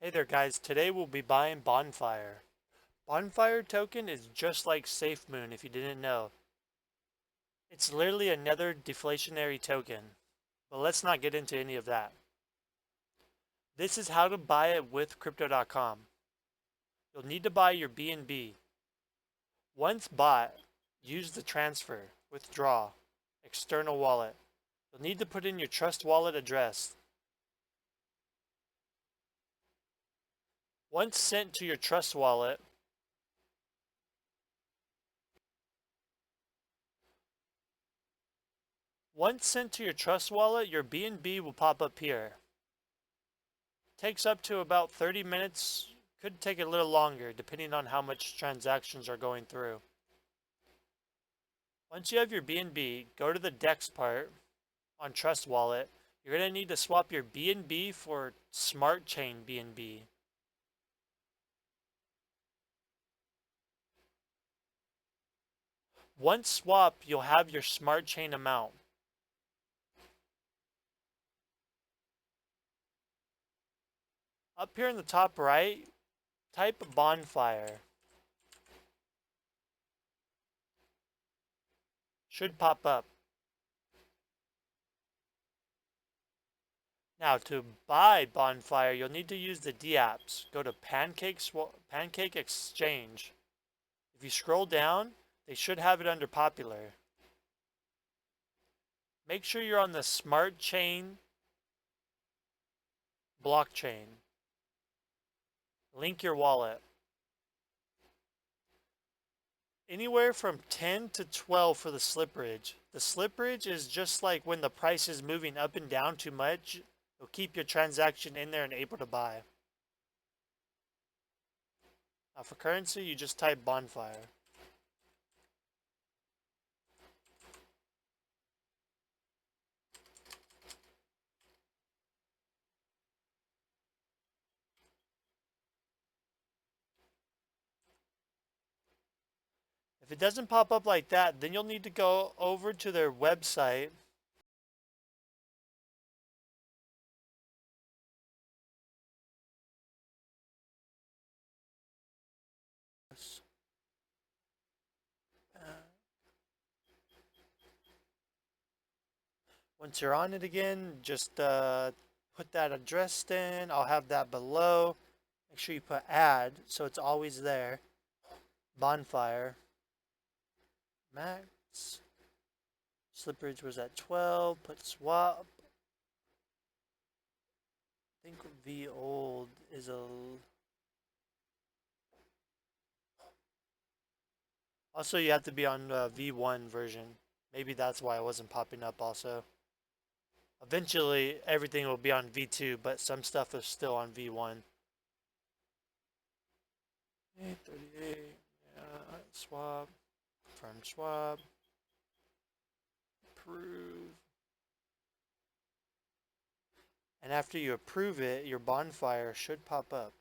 Hey there guys, today we'll be buying Bonfire. Bonfire token is just like SafeMoon if you didn't know. It's literally another deflationary token, but let's not get into any of that. This is how to buy it with Crypto.com. You'll need to buy your BNB. Once bought, use the transfer, withdraw, external wallet. You'll need to put in your Trust Wallet address. Once sent to your Trust Wallet, your BNB will pop up here. Takes up to about 30 minutes, could take a little longer depending on how much transactions are going through. Once you have your BNB, go to the DEX part on Trust Wallet. You're going to need to swap your BNB for Smart Chain BNB. Once swapped, you'll have your Smart Chain amount. Up here in the top right, type Bonfire. Should pop up. Now to buy Bonfire, you'll need to use the dApps. Go to Pancake Exchange. If you scroll down, they should have it under popular. Make sure you're on the Smart Chain blockchain. Link your wallet. Anywhere from 10 to 12 for the slippage. The slippage is just like when the price is moving up and down too much, it'll keep your transaction in there and able to buy. Now for currency, you just type Bonfire. If it doesn't pop up like that, then you'll need to go over to their website. Once you're on it again, just put that address in. I'll have that below. Make sure you put add so it's always there. Bonfire. Max. Slippage was at 12. Put swap. I think V old is a... Also, you have to be on V1 version. Maybe that's why it wasn't popping up also. Eventually, everything will be on V2, but some stuff is still on V1. 838, yeah, swap, confirm swap, approve. And after you approve it, your Bonfire should pop up.